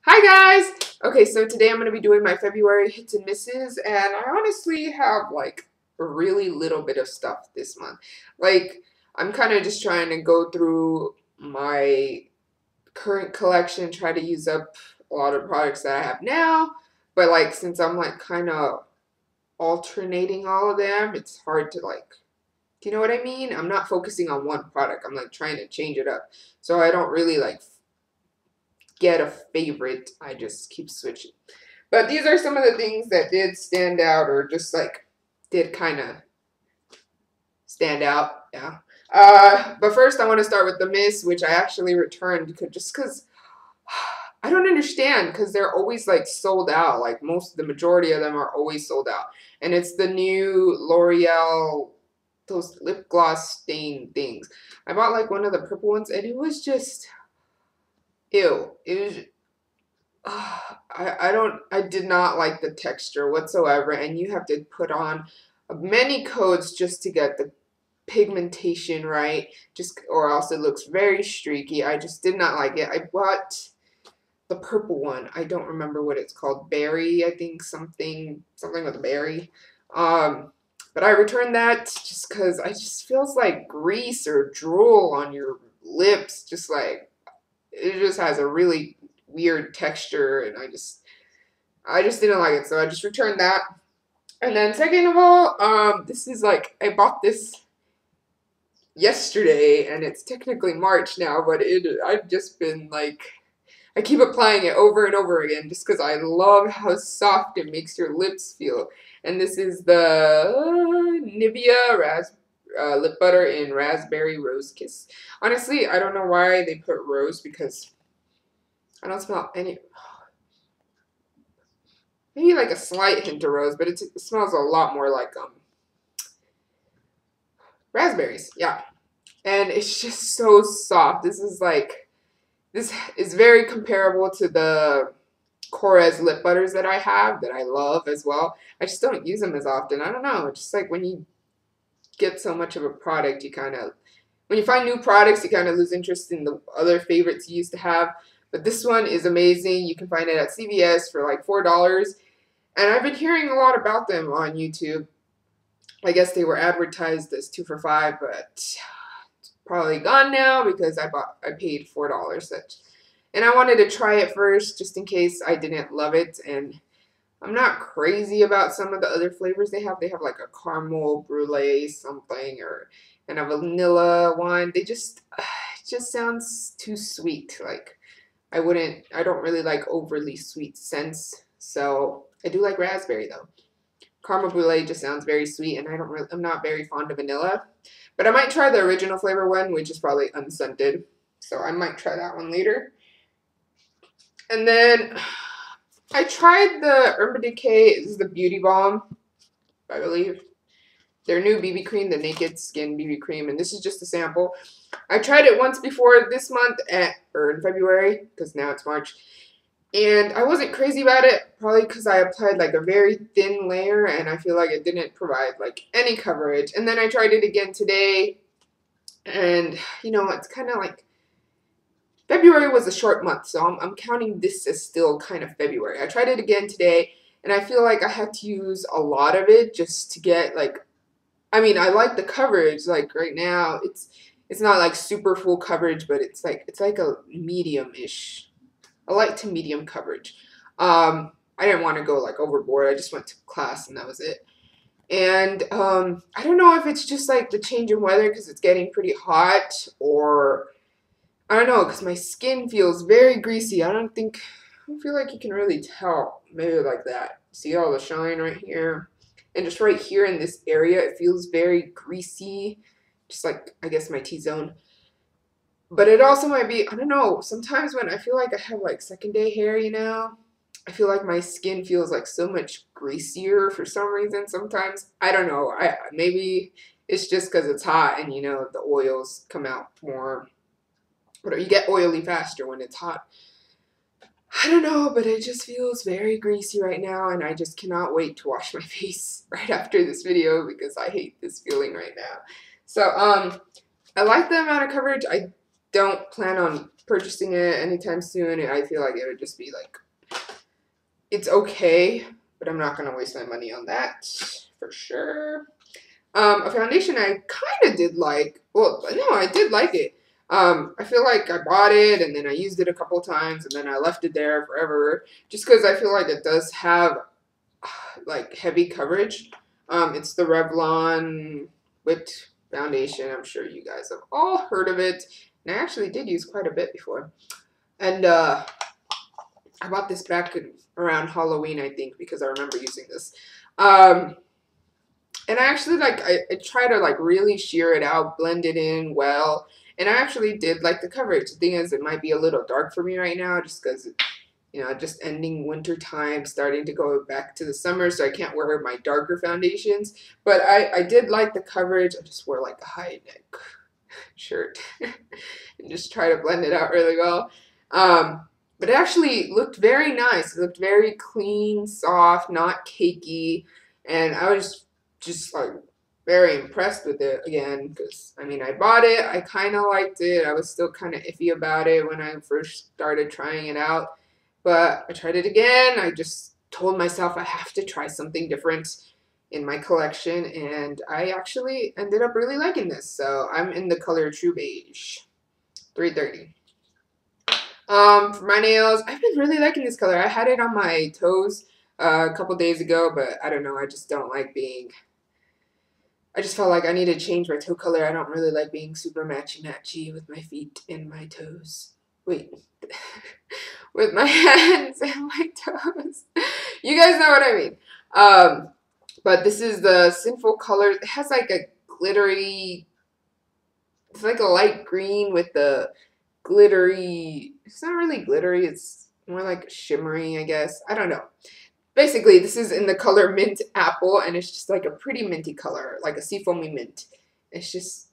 Hi guys! Okay, so today I'm going to be doing my February hits and misses, and I honestly have like a really little bit of stuff this month. Like, I'm kind of just trying to go through my current collection, try to use up a lot of products that I have now, but like since I'm like kind of alternating all of them, it's hard to like, do you know what I mean? I'm not focusing on one product, I'm like trying to change it up. So I don't really like get a favorite. I just keep switching. But these are some of the things that did stand out, or just like did kind of stand out. Yeah. But first I want to start with the miss, which I actually returned just because I don't understand, because they're always like sold out. Like the majority of them are always sold out. And it's the new L'Oreal, those lip gloss stain things. I bought like one of the purple ones and it was just ew. It was I did not like the texture whatsoever, and you have to put on many coats just to get the pigmentation right, or else it looks very streaky. I just did not like it. I bought the purple one. I don't remember what it's called. Berry, I think, something with a berry. But I returned that just because it just feels like grease or drool on your lips. Just like, it just has a really weird texture, and I just didn't like it, so I just returned that. And then second of all, this is like, I bought this yesterday, and it's technically March now, but I've just been like, I keep applying it over and over again just because I love how soft it makes your lips feel. And this is the Nivea lip butter in Raspberry Rose Kiss. Honestly, I don't know why they put rose, because I don't smell any, maybe like a slight hint of rose, but it smells a lot more like raspberries. Yeah. And it's just so soft. This is very comparable to the Korres lip butters that I have, that I love as well. I just don't use them as often. I don't know. It's just like when you get so much of a product, when you find new products, you kind of lose interest in the other favorites you used to have. But this one is amazing. You can find it at CVS for like $4. And I've been hearing a lot about them on YouTube. I guess they were advertised as 2 for $5, but it's probably gone now because I paid $4. And I wanted to try it first just in case I didn't love it. And I'm not crazy about some of the other flavors they have. They have like a caramel brulee something, and a vanilla one. It just sounds too sweet. Like I don't really like overly sweet scents. So I do like raspberry though. Caramel brulee just sounds very sweet, and I'm not very fond of vanilla. But I might try the original flavor one, which is probably unscented. So I might try that one later. And then I tried the Urban Decay, this is the Beauty Balm, I believe. Their new BB cream, the Naked Skin BB cream, and this is just a sample. I tried it once before this month, or in February, because now it's March. And I wasn't crazy about it, probably because I applied like a very thin layer, and I feel like it didn't provide like any coverage. And then I tried it again today, and you know, it's kind of like, February was a short month, so I'm counting this as still kind of February. I tried it again today, and I feel like I had to use a lot of it just to get like, I mean, I like the coverage. Like right now, it's not like super full coverage, but it's like a medium-ish, a light to medium coverage. I didn't want to go like overboard. I just went to class and that was it. And I don't know if it's just like the change in weather because it's getting pretty hot, or I don't know, because my skin feels very greasy. I don't feel like you can really tell. Maybe like that. See all the shine right here? And just right here in this area, it feels very greasy. Just like, I guess, my T-zone. But it also might be, I don't know, sometimes when I feel like I have like second day hair, you know, I feel like my skin feels like so much greasier for some reason sometimes. I don't know. Maybe it's just because it's hot and, you know, the oils come out more. Or you get oily faster when it's hot. I don't know, but it just feels very greasy right now, and I just cannot wait to wash my face right after this video because I hate this feeling right now. So, I like the amount of coverage. I don't plan on purchasing it anytime soon. I feel like it would just be like, it's okay, but I'm not going to waste my money on that for sure. A foundation I kind of did like. Well, no, I did like it. I feel like I bought it and then I used it a couple times and then I left it there forever just because I feel like it does have like heavy coverage. It's the Revlon Whipped Foundation. I'm sure you guys have all heard of it. And I actually did use quite a bit before. And I bought this back around Halloween, I think, because I remember using this. And I actually like, I try to like really sheer it out, blend it in well. And I actually did like the coverage. The thing is, it might be a little dark for me right now just because, you know, just ending winter time, starting to go back to the summer, so I can't wear my darker foundations. But I did like the coverage. I just wore like a high neck shirt and just try to blend it out really well. But it actually looked very nice. It looked very clean, soft, not cakey. And I was just like very impressed with it again because I mean I bought it, I kind of liked it. I was still kind of iffy about it when I first started trying it out, but I tried it again. I just told myself I have to try something different in my collection, and I actually ended up really liking this. So I'm in the color True Beige 330. For my nails, I've been really liking this color. I had it on my toes a couple days ago, but I don't know, I just don't like being, I just felt like I needed to change my toe color. I don't really like being super matchy-matchy with my feet and my toes. Wait. With my hands and my toes. You guys know what I mean. But this is the Sinful Colors. It has like a glittery, it's like a light green with the glittery, it's not really glittery, it's more like shimmery, I guess. I don't know. Basically, this is in the color Mint Apple, and it's just like a pretty minty color, like a seafoamy mint. It's just,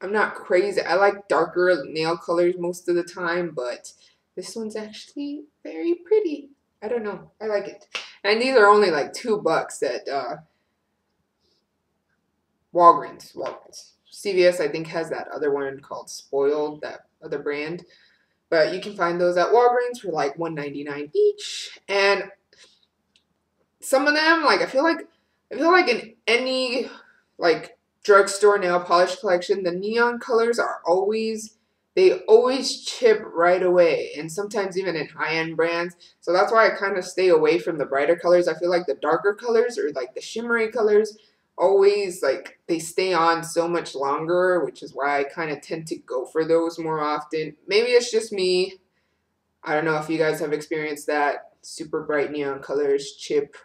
I'm not crazy. I like darker nail colors most of the time, but this one's actually very pretty. I don't know. I like it. And these are only like $2 at Walgreens. CVS, I think, has that other one called Spoiled, that other brand. But you can find those at Walgreens for like $1.99 each. And some of them, like I feel like in any like drugstore nail polish collection, the neon colors are they always chip right away, and sometimes even in high-end brands. So that's why I kind of stay away from the brighter colors. I feel like the darker colors or like the shimmery colors always like they stay on so much longer, which is why I kind of tend to go for those more often. Maybe it's just me. I don't know if you guys have experienced that. Super bright neon colors chip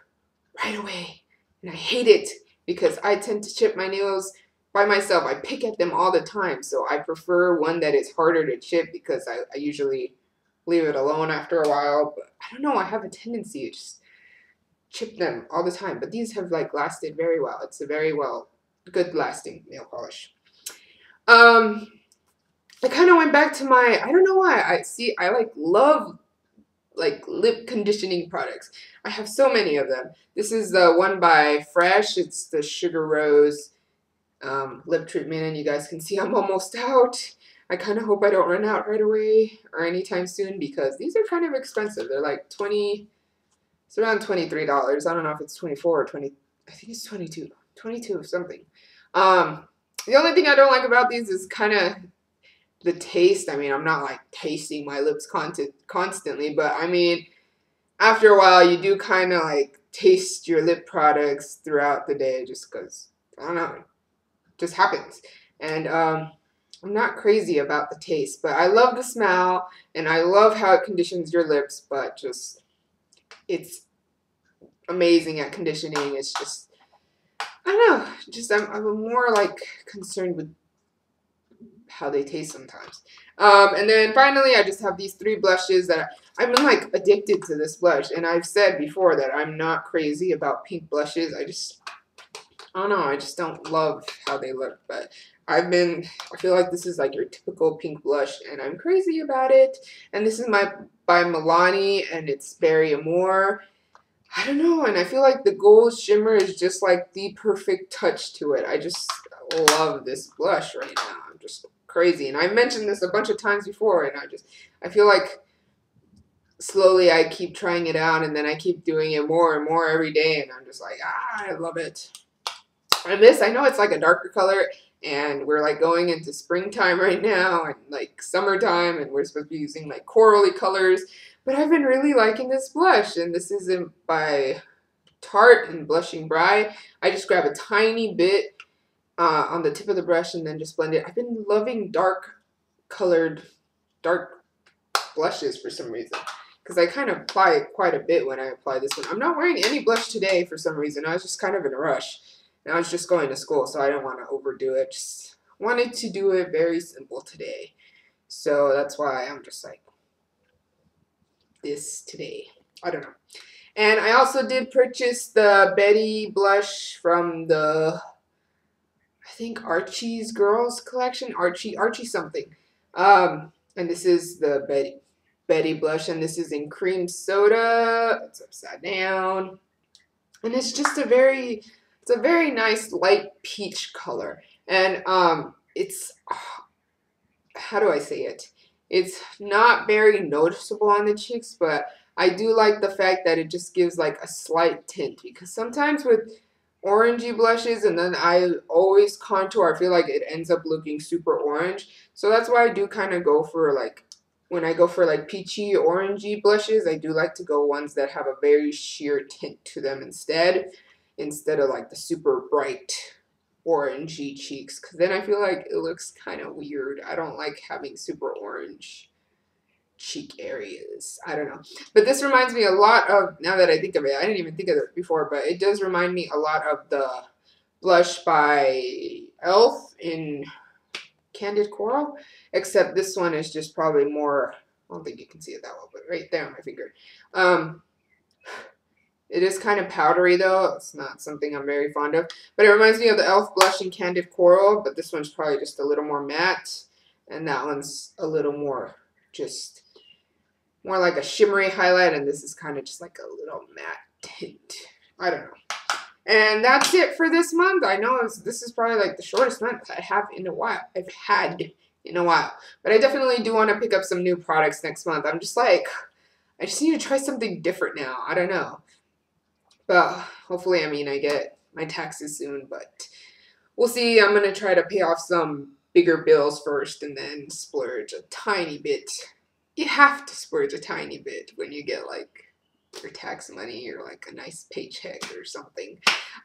right away, and I hate it because I tend to chip my nails by myself. I pick at them all the time, so I prefer one that is harder to chip because I usually leave it alone after a while. But I don't know, I have a tendency to just chip them all the time, but these have like lasted very well. It's a very good lasting nail polish. I kind of went back to my, I don't know why, I like love like lip conditioning products. I have so many of them. This is the one by Fresh. It's the Sugar Rose lip treatment, and you guys can see I'm almost out. I kind of hope I don't run out right away or anytime soon because these are kind of expensive. They're like it's around $23. I don't know if it's 24 or 20. I think it's 22 or something. The only thing I don't like about these is kind of the taste. I mean, I'm not like tasting my lips constantly, but I mean, after a while, you do kind of like taste your lip products throughout the day just because, I don't know, it just happens. And I'm not crazy about the taste, but I love the smell and I love how it conditions your lips, but just, it's amazing at conditioning. It's just, I don't know, just I'm more like concerned with how they taste sometimes. And then finally, I just have these 3 blushes that I've been like addicted to this blush. And I've said before that I'm not crazy about pink blushes. I don't know, I just don't love how they look. But I feel like this is like your typical pink blush and I'm crazy about it. And this is by Milani and it's Berry Amore. I don't know, and I feel like the gold shimmer is just like the perfect touch to it. I just love this blush right now. I'm just crazy. And I mentioned this a bunch of times before, and I feel like slowly I keep trying it out, and then I keep doing it more and more every day, and I'm just like, I love it. And this, I know it's like a darker color, and we're like going into springtime right now, and like summertime, and we're supposed to be using like corally colors, but I've been really liking this blush, and this is by Tarte and Blushing Bride. I just grab a tiny bit on the tip of the brush and then just blend it. I've been loving dark blushes for some reason, because I kind of apply it quite a bit when I apply this one. I'm not wearing any blush today for some reason. I was just kind of in a rush. And I was just going to school, so I didn't want to overdo it. Just wanted to do it very simple today. So that's why I'm just like this today. I don't know. And I also did purchase the Betty blush from the, I think, Archie's Girls collection. Archie something. And this is the Betty blush, and this is in cream soda. It's upside down. And it's just a very nice light peach color. And it's, how do I say it? It's not very noticeable on the cheeks, but I do like the fact that it just gives like a slight tint, because sometimes with orangey blushes and then I always contour, I feel like it ends up looking super orange. So that's why I do kind of go for like, when I go for like peachy orangey blushes, I do like to go ones that have a very sheer tint to them instead of like the super bright orangey cheeks, because then I feel like it looks kind of weird. I don't like having super orange cheek areas. I don't know. But this reminds me a lot of, now that I think of it, I didn't even think of it before, but it does remind me a lot of the blush by e.l.f. in Candid Coral, except this one is just probably more, I don't think you can see it that well, but right there on my finger. It is kind of powdery though. It's not something I'm very fond of. But it reminds me of the e.l.f. blush in Candid Coral, but this one's probably just a little more matte. And that one's a little more just more like a shimmery highlight, and this is kind of just like a little matte tint. I don't know. And that's it for this month. I know this is probably like the shortest month I've had in a while. But I definitely do want to pick up some new products next month. I'm just like, I just need to try something different now. I don't know. But hopefully, I mean, I get my taxes soon, but we'll see. I'm going to try to pay off some bigger bills first and then splurge a tiny bit. You have to splurge a tiny bit when you get like your tax money or like a nice paycheck or something.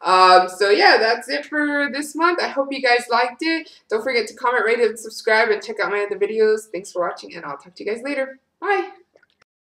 So yeah, that's it for this month. I hope you guys liked it. Don't forget to comment, rate, and subscribe, and check out my other videos. Thanks for watching, and I'll talk to you guys later. Bye!